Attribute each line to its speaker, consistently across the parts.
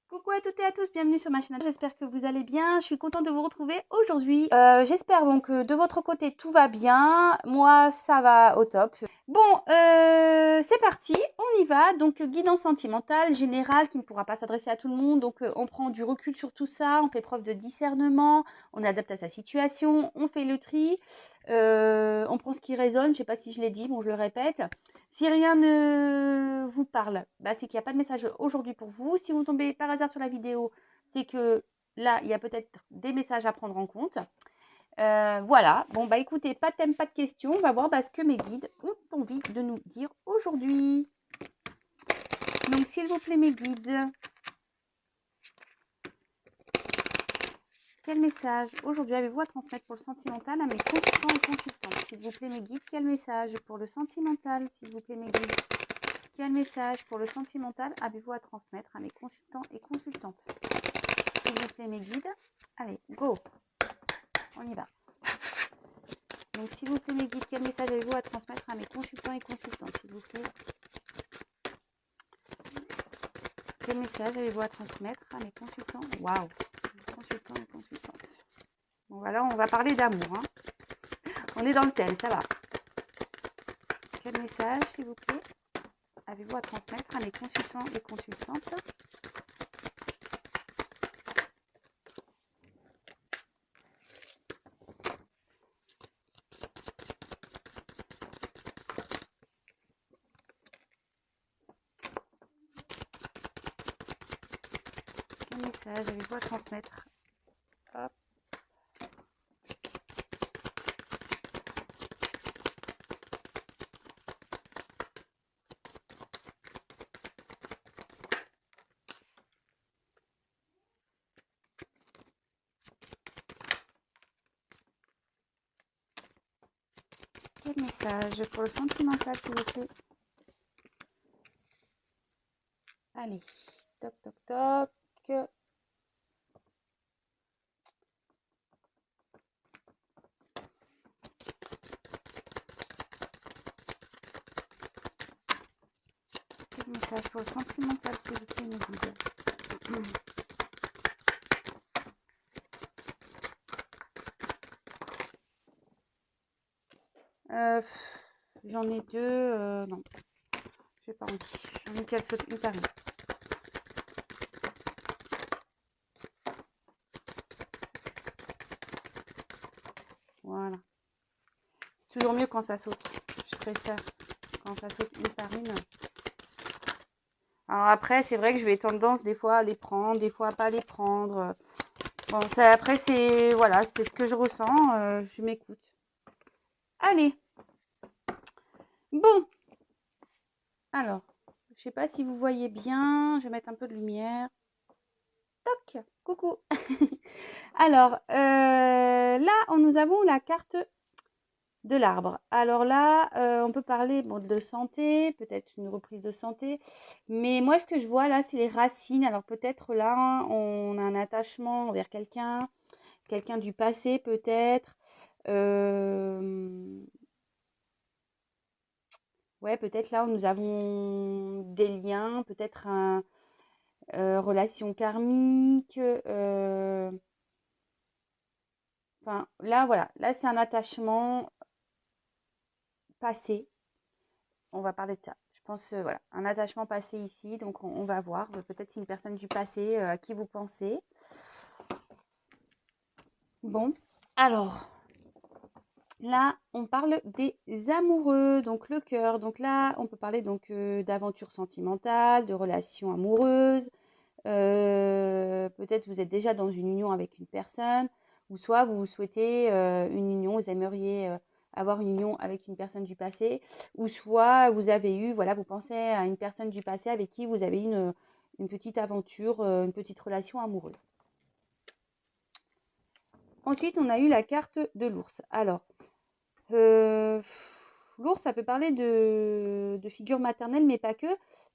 Speaker 1: Coucou à toutes et à tous, bienvenue sur ma chaîne. J'espère que vous allez bien. Je suis contente de vous retrouver aujourd'hui. J'espère donc que de votre côté tout va bien. Moi, ça va au top. Bon, c'est parti, on y va. Donc, guidance sentimentale générale qui ne pourra pas s'adresser à tout le monde. Donc, on prend du recul sur tout ça, on fait preuve de discernement, on adapte à sa situation, on fait le tri, on prend ce qui résonne. Je ne sais pas si je l'ai dit, bon, je le répète. Si rien ne vous parle, bah, c'est qu'il n'y a pas de message aujourd'hui pour vous. Si vous tombez par hasard sur la vidéo, c'est que là, il y a peut-être des messages à prendre en compte. Voilà. Bon, bah écoutez, pas de thème, pas de questions. On va voir ce que mes guides ont envie de nous dire aujourd'hui. Donc, s'il vous plaît, mes guides, quel message aujourd'hui avez-vous à transmettre pour le sentimental à mes consultants et consultantes? S'il vous plaît, mes guides, quel message pour le sentimental? S'il vous plaît, mes guides, quel message pour le sentimental avez-vous à transmettre à mes consultants et consultantes? S'il vous plaît, mes guides. Allez, go. On y va. Donc, s'il vous plaît, mes guides, quel message avez-vous à transmettre à mes consultants et consultantes? S'il vous plaît. Quel message avez-vous à transmettre à mes consultants? Waouh. Consultants et consultantes. Bon, voilà, on va parler d'amour. Hein. On est dans le thème, ça va. Quel message, s'il vous plaît, avez-vous à transmettre à mes consultants et consultantes? Quel message avez-vous à transmettre? Hop. Quel message pour le sentimental, s'il vous plaît? Allez, toc, toc, toc. Quel message pour le sentimental, s'il vous plaît, mes guides? J'en ai deux. Non, je n'ai pas envie. J'en ai qu'elle saute une par une. Voilà. C'est toujours mieux quand ça saute. Je préfère quand ça saute une par une. Alors après, c'est vrai que je vais tendance des fois à les prendre, des fois à pas les prendre. Bon, ça, après, c'est voilà, c'est ce que je ressens. Je m'écoute. Allez. Bon. Alors, je sais pas si vous voyez bien. Je vais mettre un peu de lumière. Toc. Coucou. Alors, là, nous avons la carte de l'arbre. Alors là, on peut parler de santé, peut-être une reprise de santé. Mais moi, ce que je vois là, c'est les racines. Alors peut-être là, on a un attachement envers quelqu'un du passé peut-être. Ouais, peut-être là, nous avons des liens, peut-être un relation karmique. Enfin, là, voilà. Là, c'est un attachement passé. On va parler de ça. Je pense, voilà, un attachement passé ici. Donc, on va voir. Peut-être c'est une personne du passé à qui vous pensez. Bon, alors, là, on parle des amoureux, donc le cœur. Donc là, on peut parler donc d'aventure sentimentale, de relations amoureuses. Peut-être vous êtes déjà dans une union avec une personne, ou soit vous souhaitez une union, vous aimeriez avoir une union avec une personne du passé, ou soit vous avez eu, voilà, vous pensez à une personne du passé avec qui vous avez eu une petite aventure, une petite relation amoureuse. Ensuite, on a eu la carte de l'ours. Alors, l'ours, ça peut parler de figure maternelle, mais pas que.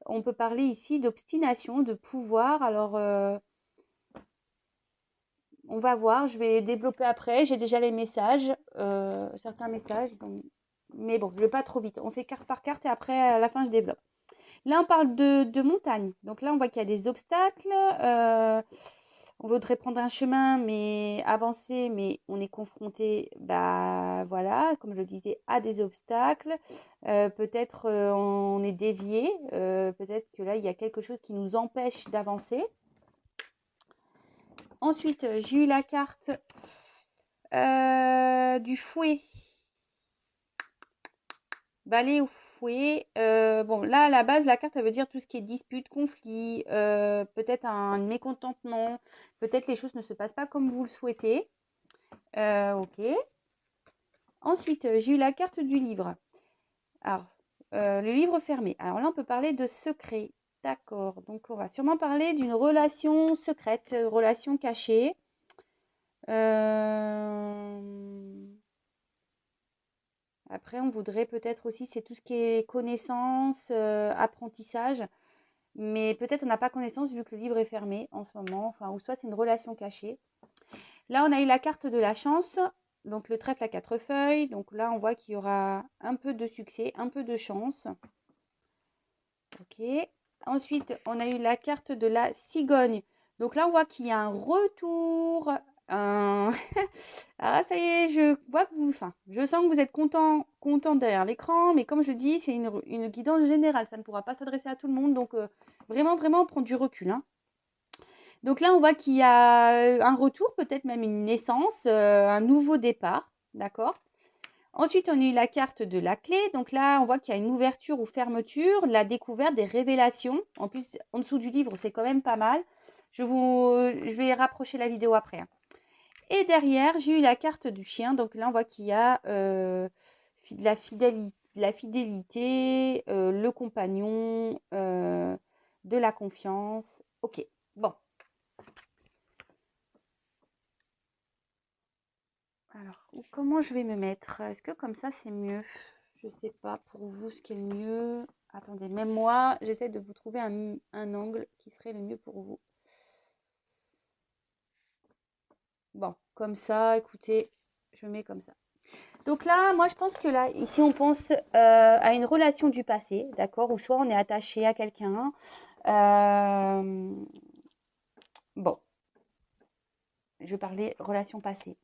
Speaker 1: On peut parler ici d'obstination, de pouvoir. Alors, on va voir, je vais développer après. J'ai déjà les messages, certains messages. Donc... Mais bon, je ne vais pas trop vite. On fait carte par carte et après, à la fin, je développe. Là, on parle de montagne. Donc là, on voit qu'il y a des obstacles. On voudrait prendre un chemin, mais avancer, mais on est confronté, bah voilà, comme je le disais, à des obstacles. Peut-être on est dévié. Peut-être que là, il y a quelque chose qui nous empêche d'avancer. Ensuite, j'ai eu la carte du fouet. Balai ou fouet. Bon, là, à la base, la carte, elle veut dire tout ce qui est dispute, conflit, peut-être un mécontentement, peut-être les choses ne se passent pas comme vous le souhaitez. Ok. Ensuite, j'ai eu la carte du livre. Alors, le livre fermé. Alors là, on peut parler de secret. D'accord. Donc, on va sûrement parler d'une relation secrète, relation cachée. Après, on voudrait peut-être aussi, c'est tout ce qui est connaissance, apprentissage. Mais peut-être on n'a pas connaissance vu que le livre est fermé en ce moment. Enfin, ou soit c'est une relation cachée. Là, on a eu la carte de la chance. Donc, le trèfle à 4 feuilles. Donc là, on voit qu'il y aura un peu de succès, un peu de chance. Ok. Ensuite, on a eu la carte de la cigogne. Donc là, on voit qu'il y a un retour. Ah, ça y est, je vois que je sens que vous êtes content derrière l'écran, mais comme je dis, c'est une guidance générale. Ça ne pourra pas s'adresser à tout le monde. Donc, vraiment, prendre du recul, hein. Donc là, on voit qu'il y a un retour, peut-être même une naissance, un nouveau départ. D'accord? Ensuite, on a eu la carte de la clé. Donc là, on voit qu'il y a une ouverture ou fermeture, la découverte, des révélations. En plus, en dessous du livre, c'est quand même pas mal. Je vais rapprocher la vidéo après, hein. Et derrière, j'ai eu la carte du chien. Donc là, on voit qu'il y a de la fidélité, le compagnon, de la confiance. Ok, bon. Alors, comment je vais me mettre? Est-ce que comme ça, c'est mieux? Je sais pas pour vous ce qui est le mieux. Attendez, même moi, j'essaie de vous trouver un angle qui serait le mieux pour vous. Bon, comme ça, écoutez, je mets comme ça. Donc là, moi, je pense que là, ici, on pense à une relation du passé, d'accord? Ou soit on est attaché à quelqu'un. Bon, je vais parler relation passée.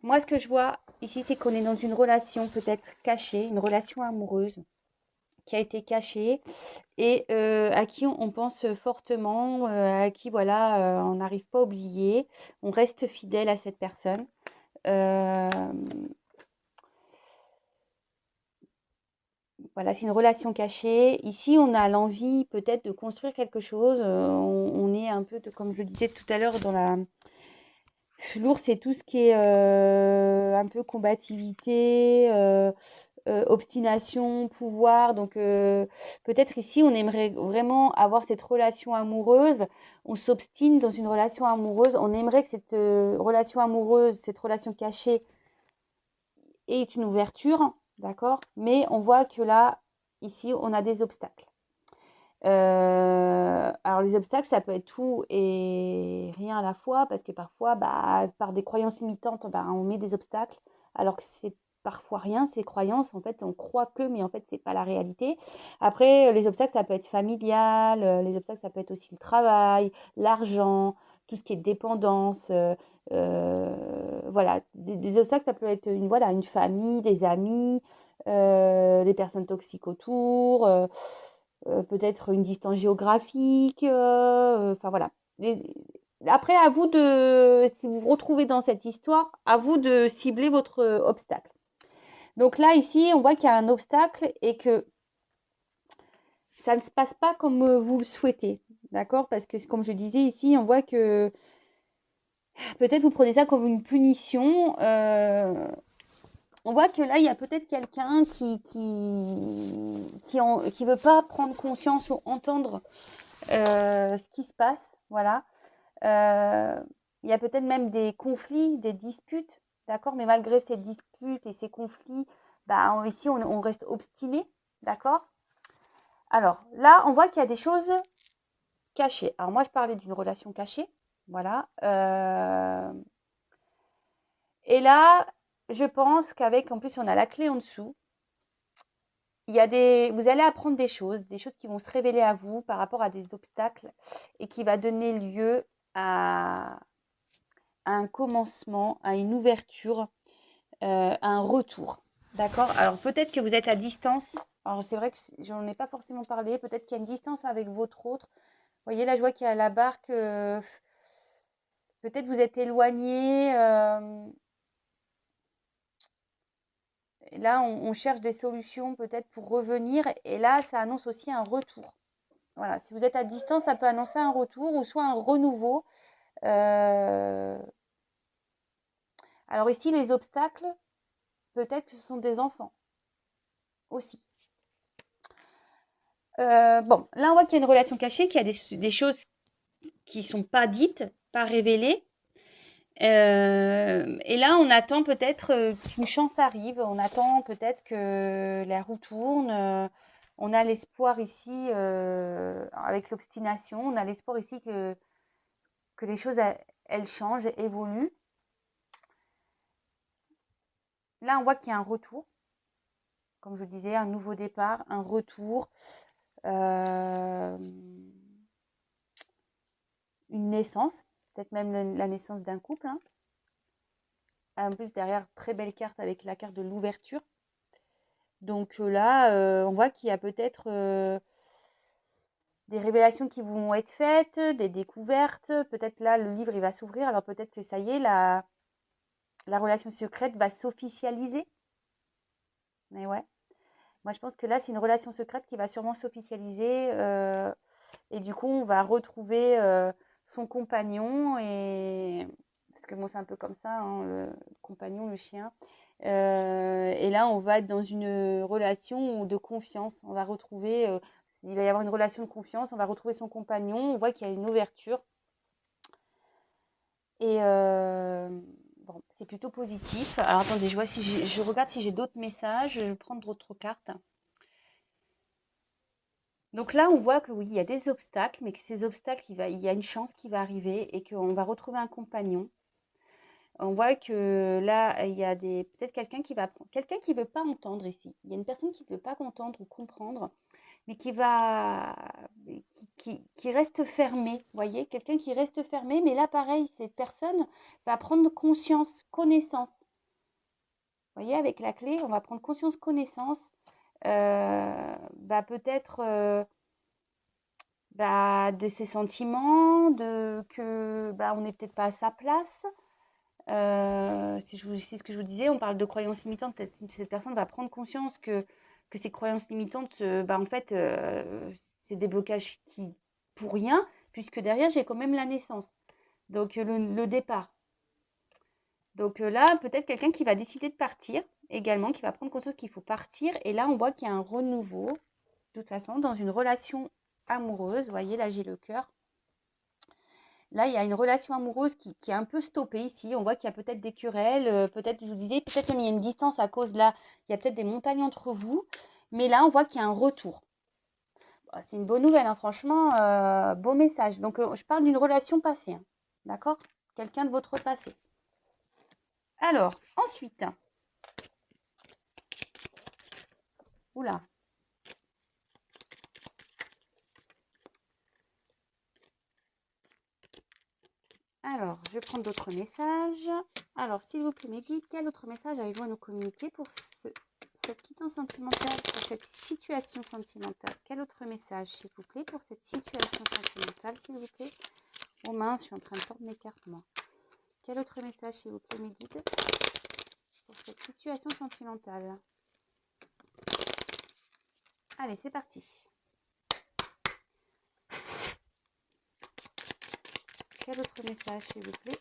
Speaker 1: Moi, ce que je vois ici, c'est qu'on est dans une relation peut-être cachée, une relation amoureuse qui a été cachée et à qui on pense fortement, à qui voilà, on n'arrive pas à oublier. On reste fidèle à cette personne. Voilà, c'est une relation cachée. Ici, on a l'envie peut-être de construire quelque chose. On est un peu, comme je disais tout à l'heure, dans la... L'ours, c'est tout ce qui est un peu combativité, obstination, pouvoir. Donc, peut-être ici, on aimerait vraiment avoir cette relation amoureuse. On s'obstine dans une relation amoureuse. On aimerait que cette relation amoureuse, cette relation cachée, ait une ouverture, d'accord? Mais on voit que là, ici, on a des obstacles. Alors les obstacles, ça peut être tout et rien à la fois parce que parfois, bah, par des croyances limitantes, bah, on met des obstacles alors que c'est parfois rien, ces croyances, en fait, on croit que, mais en fait, c'est pas la réalité. Après, les obstacles, ça peut être familial, les obstacles, ça peut être aussi le travail, l'argent, tout ce qui est dépendance, voilà. Des obstacles, ça peut être voilà, une famille, des amis, des personnes toxiques autour, peut-être une distance géographique, enfin voilà. Après, à vous de, si vous vous retrouvez dans cette histoire, à vous de cibler votre obstacle. Donc là, ici, on voit qu'il y a un obstacle et que ça ne se passe pas comme vous le souhaitez. D'accord? Parce que, comme je disais ici, on voit que peut-être vous prenez ça comme une punition. On voit que là, il y a peut-être quelqu'un qui veut pas prendre conscience ou entendre ce qui se passe. Voilà. Il y a peut-être même des conflits, des disputes, d'accord? Mais malgré ces disputes et ces conflits, bah, ici, on reste obstiné, d'accord? Alors là, on voit qu'il y a des choses cachées. Alors moi, je parlais d'une relation cachée, voilà. Et là, je pense qu'avec, en plus, on a la clé en dessous. vous allez apprendre des choses qui vont se révéler à vous par rapport à des obstacles et qui va donner lieu à un commencement, à une ouverture, à un retour. D'accord? Alors peut-être que vous êtes à distance. Alors c'est vrai que j'en ai pas forcément parlé. Peut-être qu'il y a une distance avec votre autre. Vous voyez, là, je vois qu'il y a la barque. Peut-être vous êtes éloigné. Et là, on cherche des solutions peut-être pour revenir. Et là, ça annonce aussi un retour. Voilà, si vous êtes à distance, ça peut annoncer un retour ou soit un renouveau. Alors ici, les obstacles, peut-être que ce sont des enfants aussi. Bon, là, on voit qu'il y a une relation cachée, qu'il y a des choses qui ne sont pas dites, pas révélées. Et là, on attend peut-être qu'une chance arrive. On attend peut-être que la roue tourne. On a l'espoir ici, avec l'obstination, on a l'espoir ici que les choses, elles changent, évoluent. Là, on voit qu'il y a un retour. Comme je disais, un nouveau départ, un retour, une naissance, peut-être même la naissance d'un couple. Hein. En plus, derrière, très belle carte avec la carte de l'ouverture. Donc là, on voit qu'il y a peut-être des révélations qui vont être faites, des découvertes. Peut-être là, le livre, il va s'ouvrir. Alors peut-être que ça y est, la relation secrète va s'officialiser. Mais ouais. Moi, je pense que là, c'est une relation secrète qui va sûrement s'officialiser. Et du coup, on va retrouver son compagnon. Parce que moi, c'est un peu comme ça, hein, le compagnon, le chien. Et là, on va être dans une relation de confiance. On va retrouver, il va y avoir une relation de confiance. On va retrouver son compagnon. On voit qu'il y a une ouverture. Et bon, c'est plutôt positif. Alors, attendez, je vois si je regarde si j'ai d'autres messages. Je vais prendre d'autres cartes. Donc là, on voit que oui, il y a des obstacles, mais que ces obstacles, il y a une chance qui va arriver et qu'on va retrouver un compagnon. On voit que là, il y a peut-être quelqu'un qui veut pas entendre ici. Il y a une personne qui ne veut pas entendre ou comprendre, mais qui reste fermée. Vous voyez, quelqu'un qui reste fermé, mais là, pareil, cette personne va prendre conscience, connaissance. Vous voyez, avec la clé, on va prendre conscience, connaissance. Peut-être de ses sentiments, on n'est peut-être pas à sa place. C'est ce que je vous disais, on parle de croyances limitantes. Peut-être que cette personne va prendre conscience que ces croyances limitantes, en fait, c'est des blocages qui pour rien, puisque derrière, j'ai quand même la naissance. Donc, le départ. Donc là, peut-être quelqu'un qui va décider de partir également, qui va prendre conscience qu'il faut partir. Et là, on voit qu'il y a un renouveau, de toute façon, dans une relation amoureuse. Vous voyez, là, j'ai le cœur. Là, il y a une relation amoureuse qui est un peu stoppée ici. On voit qu'il y a peut-être des querelles, peut-être, je vous disais, peut-être même il y a une distance à cause là. Il y a peut-être des montagnes entre vous. Mais là, on voit qu'il y a un retour. Bah, c'est une bonne nouvelle, hein, franchement, beau message. Donc, je parle d'une relation passée, hein, d'accord? Quelqu'un de votre passé. Alors, ensuite, oula. Alors, je vais prendre d'autres messages. Alors, s'il vous plaît, mes guides, quel autre message avez-vous à nous communiquer pour cette quittance sentimentale, pour cette situation sentimentale? Quel autre message, s'il vous plaît, pour cette situation sentimentale, s'il vous plaît? Oh mince, je suis en train de tordre mes cartes, moi. Quel autre message, s'il vous plaît, mes guides, pour cette situation sentimentale? Allez, c'est parti. Quel autre message, s'il vous plaît?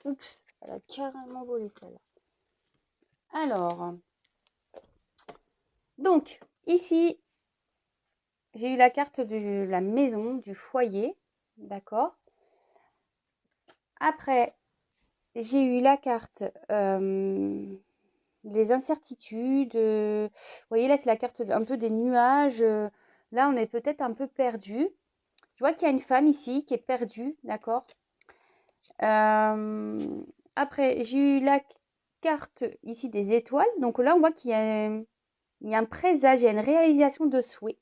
Speaker 1: Oups, elle a carrément volé celle-là. Alors, donc, ici, j'ai eu la carte de la maison, du foyer, d'accord. Après, j'ai eu la carte des incertitudes. Vous voyez, là, c'est la carte un peu des nuages. Là, on est peut-être un peu perdu. Je vois qu'il y a une femme ici qui est perdue, d'accord. Après, j'ai eu la carte ici des étoiles. Donc là, on voit qu'il y a un présage, il y a une réalisation de souhait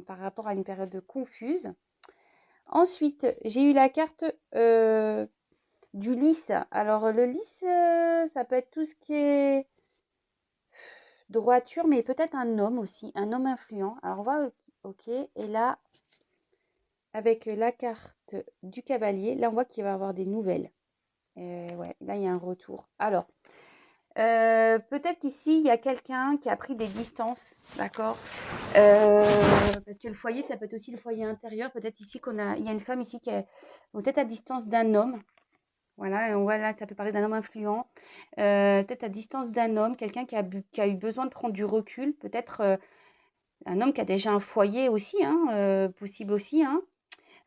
Speaker 1: par rapport à une période confuse. Ensuite, j'ai eu la carte du lys. Alors, le lys, ça peut être tout ce qui est droiture, mais peut-être un homme aussi, un homme influent. Alors, on va, ok. Et là, avec la carte du cavalier, là, on voit qu'il va y avoir des nouvelles. Ouais, là, il y a un retour. Alors, peut-être qu'ici, il y a quelqu'un qui a pris des distances, d'accord. Parce que le foyer, ça peut être aussi le foyer intérieur. Peut-être ici il y a une femme ici qui est peut-être à distance d'un homme. Voilà, et on voit là, ça peut parler d'un homme influent. Peut-être à distance d'un homme, quelqu'un qui a eu besoin de prendre du recul. Peut-être un homme qui a déjà un foyer aussi, hein, possible aussi, hein.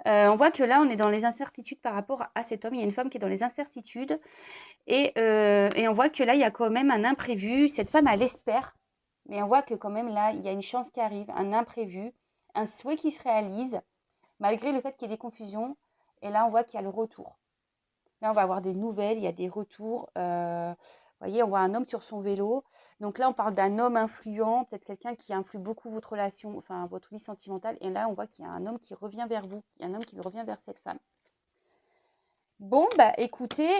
Speaker 1: On voit que là, on est dans les incertitudes par rapport à cet homme. Il y a une femme qui est dans les incertitudes. Et on voit que là, il y a quand même un imprévu. Cette femme, elle espère. Mais on voit que quand même là, il y a une chance qui arrive, un imprévu, un souhait qui se réalise, malgré le fait qu'il y ait des confusions. Et là, on voit qu'il y a le retour. Là, on va avoir des nouvelles, il y a des retours. Vous voyez, on voit un homme sur son vélo. Donc là, on parle d'un homme influent, peut-être quelqu'un qui influe beaucoup votre relation, enfin votre vie sentimentale. Et là, on voit qu'il y a un homme qui revient vers vous, il y a un homme qui revient vers cette femme. Bon, bah écoutez,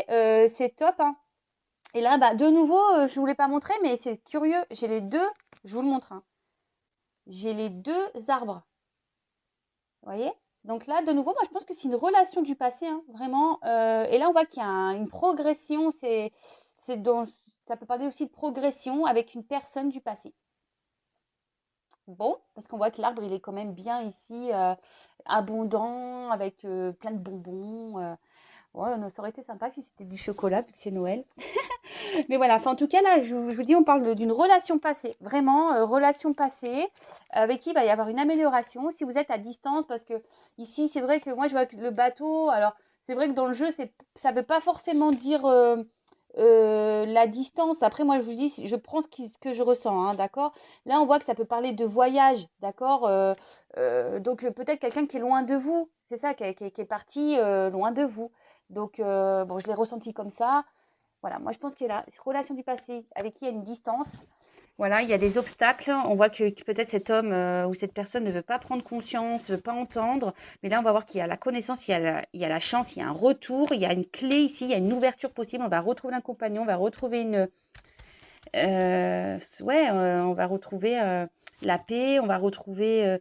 Speaker 1: c'est top, hein. Et là, bah, de nouveau, je ne vous l'ai pas montré, mais c'est curieux. J'ai les deux, je vous le montre, hein. J'ai les deux arbres. Vous voyez? Donc là, de nouveau, moi, je pense que c'est une relation du passé, hein, vraiment. Et là, on voit qu'il y a une progression. Ça peut parler aussi de progression avec une personne du passé. Bon, parce qu'on voit que l'arbre, il est quand même bien ici, abondant, avec plein de bonbons. Ouais, ça aurait été sympa si c'était du chocolat, vu que c'est Noël. Mais voilà, enfin, en tout cas, là, je vous dis, on parle d'une relation passée, vraiment, relation passée, avec qui il va y avoir une amélioration. Si vous êtes à distance, parce que ici, c'est vrai que moi, je vois que le bateau, alors, c'est vrai que dans le jeu, ça ne veut pas forcément dire la distance. Après, moi, je vous dis, je prends ce que je ressens, hein, d'accord. Là, on voit que ça peut parler de voyage, d'accord. Donc, peut-être quelqu'un qui est loin de vous, c'est ça, qui est parti loin de vous. Donc, bon, je l'ai ressenti comme ça. Voilà, moi je pense qu'il y a la relation du passé avec qui il y a une distance. Voilà, il y a des obstacles. On voit que peut-être cet homme ou cette personne ne veut pas prendre conscience, ne veut pas entendre. Mais là, on va voir qu'il y a la connaissance, il y a la chance, il y a un retour, il y a une clé ici, il y a une ouverture possible. On va retrouver un compagnon, on va retrouver on va retrouver la paix, on va retrouver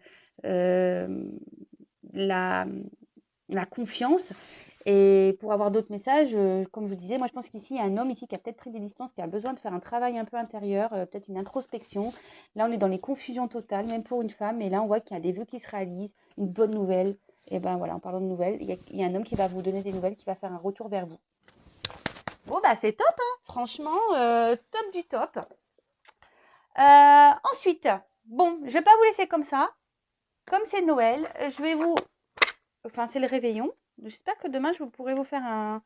Speaker 1: la, la confiance. Et pour avoir d'autres messages, comme je vous disais, moi je pense qu'ici, il y a un homme ici qui a peut-être pris des distances, qui a besoin de faire un travail un peu intérieur, peut-être une introspection. Là, on est dans les confusions totales, même pour une femme. Et là, on voit qu'il y a des vœux qui se réalisent, une bonne nouvelle. Et ben voilà, en parlant de nouvelles, il y a un homme qui va vous donner des nouvelles, qui va faire un retour vers vous. Bon, bah c'est top, hein. Franchement, top du top. Ensuite, bon, je vais pas vous laisser comme ça. Comme c'est Noël, je vais vous... Enfin, c'est le réveillon. J'espère que demain, je pourrai vous faire un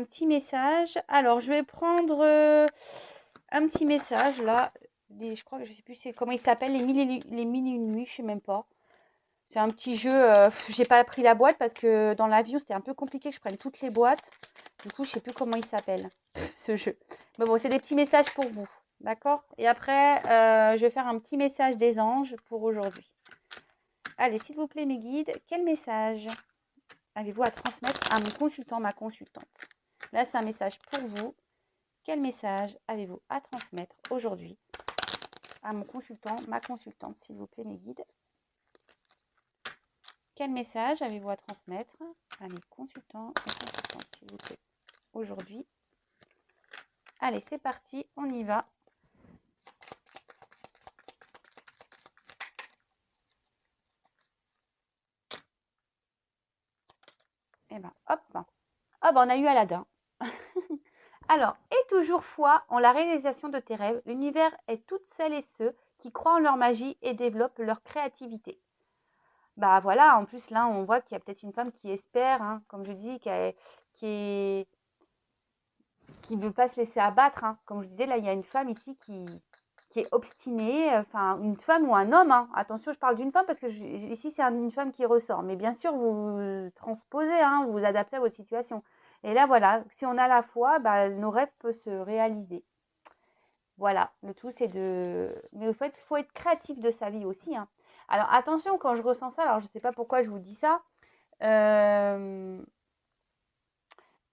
Speaker 1: petit message. Alors, je vais prendre un petit message là. Je crois que je sais plus comment il s'appelle, les mille et une nuits, je sais même pas. C'est un petit jeu. J'ai pas pris la boîte parce que dans l'avion c'était un peu compliqué que je prenne toutes les boîtes. Du coup, je sais plus comment il s'appelle ce jeu. Mais bon, c'est des petits messages pour vous, d'accord. Et après, je vais faire un petit message des anges pour aujourd'hui. Allez, s'il vous plaît, mes guides, quel message avez-vous à transmettre à mon consultant, ma consultante? Là, c'est un message pour vous. Quel message avez-vous à transmettre aujourd'hui à mon consultant, ma consultante, s'il vous plaît, mes guides? Quel message avez-vous à transmettre à mes consultants et consultantes, s'il vous plaît, aujourd'hui? Allez, c'est parti, on y va. Et ben, hop. Ah ben, on a eu Aladdin. Alors, et toujours foi en la réalisation de tes rêves. L'univers est toutes celles et ceux qui croient en leur magie et développent leur créativité. Bah voilà, en plus là, on voit qu'il y a peut-être une femme qui espère, hein, comme je dis, qui ne veut pas se laisser abattre, hein. Comme je disais, là, il y a une femme ici qui est obstinée, enfin une femme ou un homme, hein. Attention, je parle d'une femme parce que ici, c'est une femme qui ressort. Mais bien sûr, vous transposez, hein, vous vous adaptez à votre situation. Et là, voilà, si on a la foi, bah, nos rêves peuvent se réaliser. Voilà, le tout, c'est de... Mais au fait, il faut être créatif de sa vie aussi, hein. Alors, attention, quand je ressens ça, alors je ne sais pas pourquoi je vous dis ça,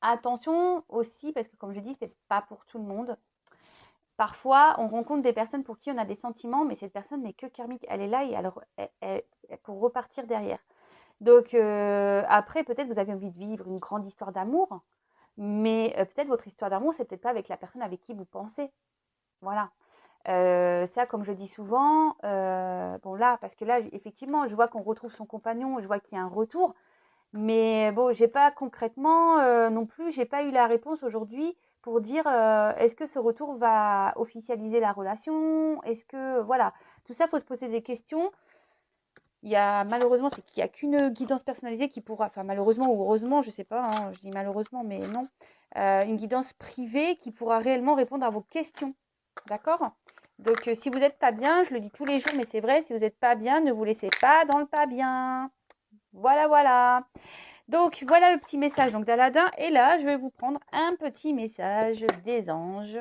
Speaker 1: attention aussi, parce que comme je dis, c'est pas pour tout le monde. Parfois, on rencontre des personnes pour qui on a des sentiments, mais cette personne n'est que karmique. Elle est là et pour repartir derrière. Donc, après, peut-être vous avez envie de vivre une grande histoire d'amour, mais peut-être votre histoire d'amour, c'est peut-être pas avec la personne avec qui vous pensez. Voilà. Ça, comme je dis souvent, bon là, parce que là, effectivement, je vois qu'on retrouve son compagnon, je vois qu'il y a un retour, mais bon, j'ai pas concrètement non plus, j'ai pas eu la réponse aujourd'hui pour dire est-ce que ce retour va officialiser la relation? Est-ce que voilà, tout ça, faut se poser des questions. Il y a malheureusement, c'est qu'il n'y a qu'une guidance personnalisée qui pourra, enfin malheureusement ou heureusement, je sais pas, hein, je dis malheureusement, mais non, une guidance privée qui pourra réellement répondre à vos questions. D'accord? Donc, si vous n'êtes pas bien, je le dis tous les jours, mais c'est vrai, si vous n'êtes pas bien, ne vous laissez pas dans le pas bien. Voilà, voilà. Donc, voilà le petit message donc d'Aladin. Et là, je vais vous prendre un petit message des anges.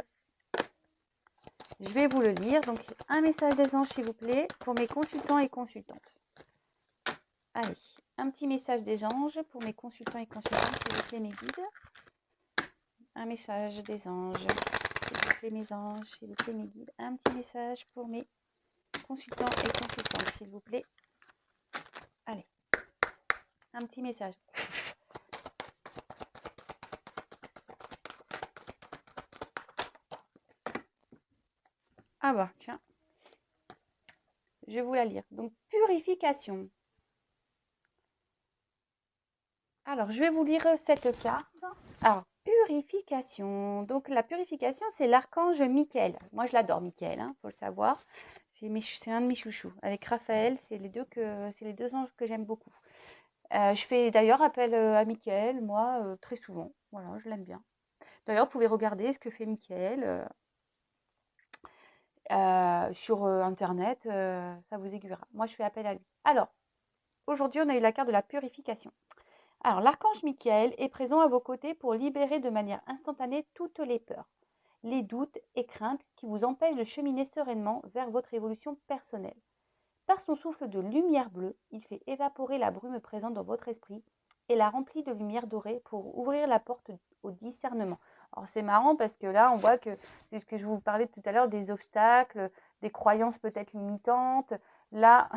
Speaker 1: Je vais vous le lire. Donc, un message des anges, s'il vous plaît, pour mes consultants et consultantes. Allez, un petit message des anges pour mes consultants et consultantes, s'il vous plaît, mes guides. Un message des anges. S'il vous plaît, mes anges, s'il vous plaît, mes guides. Un petit message pour mes consultants et consultantes, s'il vous plaît. Allez, un petit message. Ah bah, tiens. Je vais vous la lire. Donc, purification. Alors, je vais vous lire cette carte. Alors, purification. Donc, la purification, c'est l'archange Michael. Moi, je l'adore, Michael, hein, faut le savoir. C'est un de mes chouchous. Avec Raphaël, c'est les deux anges que j'aime beaucoup. Je fais d'ailleurs appel à Michael, moi, très souvent. Voilà, je l'aime bien. D'ailleurs, vous pouvez regarder ce que fait Michael sur Internet. Ça vous aiguillera. Moi, je fais appel à lui. Alors, aujourd'hui, on a eu la carte de la purification. Alors, l'archange Michael est présent à vos côtés pour libérer de manière instantanée toutes les peurs, les doutes et craintes qui vous empêchent de cheminer sereinement vers votre évolution personnelle. Par son souffle de lumière bleue, il fait évaporer la brume présente dans votre esprit et la remplit de lumière dorée pour ouvrir la porte au discernement. Alors c'est marrant parce que là, on voit que c'est ce que je vous parlais tout à l'heure, des obstacles, des croyances peut-être limitantes. Là,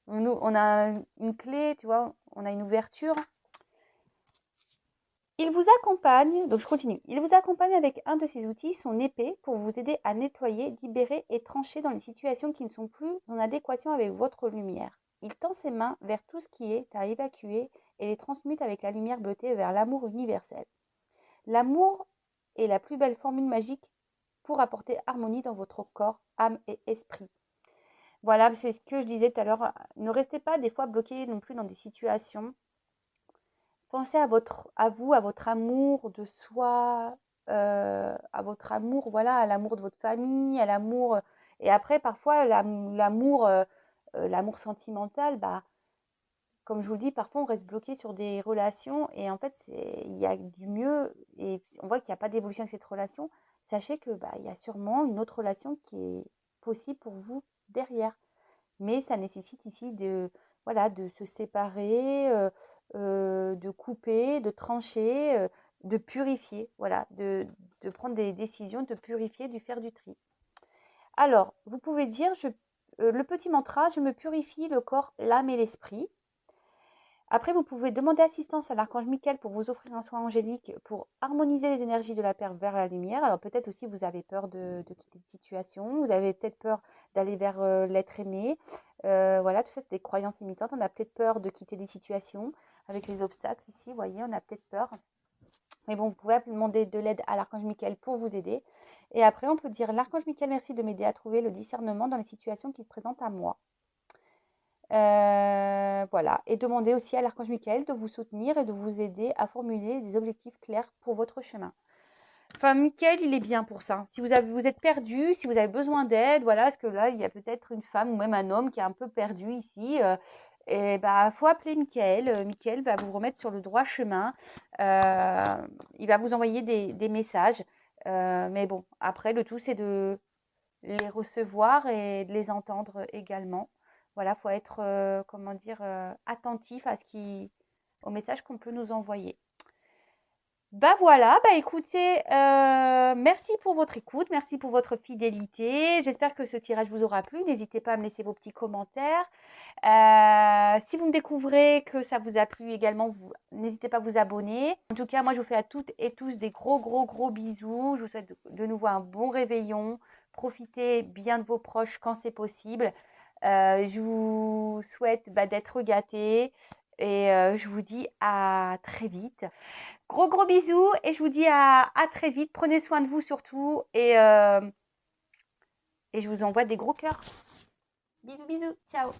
Speaker 1: on a une clé, tu vois, on a une ouverture. Il vous accompagne, donc je continue, il vous accompagne avec un de ses outils, son épée, pour vous aider à nettoyer, libérer et trancher dans les situations qui ne sont plus en adéquation avec votre lumière. Il tend ses mains vers tout ce qui est à évacuer et les transmute avec la lumière bleutée vers l'amour universel. L'amour est la plus belle formule magique pour apporter harmonie dans votre corps, âme et esprit. Voilà, c'est ce que je disais tout à l'heure. Ne restez pas des fois bloqués non plus dans des situations. Pensez à votre amour de soi, à votre amour, voilà, à l'amour de votre famille, à l'amour, et après parfois l'amour sentimental, bah, comme je vous le dis, parfois on reste bloqué sur des relations et en fait il y a du mieux et on voit qu'il n'y a pas d'évolution avec cette relation. Sachez que, bah, il y a sûrement une autre relation qui est possible pour vous derrière. Mais ça nécessite ici voilà, de se séparer, de couper, de trancher, de purifier, voilà, de prendre des décisions, de purifier, de faire du tri. Alors, vous pouvez dire le petit mantra: je me purifie le corps, l'âme et l'esprit. Après, vous pouvez demander assistance à l'archange Michael pour vous offrir un soin angélique pour harmoniser les énergies de la Terre vers la lumière. Alors peut-être aussi vous avez peur de quitter une situation, vous avez peut-être peur d'aller vers l'être aimé. Voilà, tout ça c'est des croyances limitantes. On a peut-être peur de quitter des situations avec les obstacles ici, vous voyez, on a peut-être peur. Mais bon, vous pouvez demander de l'aide à l'archange Michael pour vous aider. Et après, on peut dire l'archange Michael, merci de m'aider à trouver le discernement dans les situations qui se présentent à moi. Voilà. Et demandez aussi à l'archange Michael de vous soutenir et de vous aider à formuler des objectifs clairs pour votre chemin. Enfin, Michael, il est bien pour ça. Si vous êtes perdu, si vous avez besoin d'aide, voilà, parce que là, il y a peut-être une femme ou même un homme qui est un peu perdu ici. Et bah, faut appeler Michael. Michael va vous remettre sur le droit chemin. Il va vous envoyer des messages. Mais bon, après, le tout, c'est de les recevoir et de les entendre également. Voilà, faut être, comment dire, attentif au message qu'on peut nous envoyer. Bah voilà, bah écoutez, merci pour votre écoute, merci pour votre fidélité. J'espère que ce tirage vous aura plu. N'hésitez pas à me laisser vos petits commentaires. Si vous me découvrez que ça vous a plu également, n'hésitez pas à vous abonner. En tout cas, moi, je vous fais à toutes et tous des gros bisous. Je vous souhaite de nouveau un bon réveillon. Profitez bien de vos proches quand c'est possible. Je vous souhaite d'être gâtés et je vous dis à très vite. Gros bisous et je vous dis à très vite. Prenez soin de vous surtout et je vous envoie des gros cœurs. Bisous, ciao.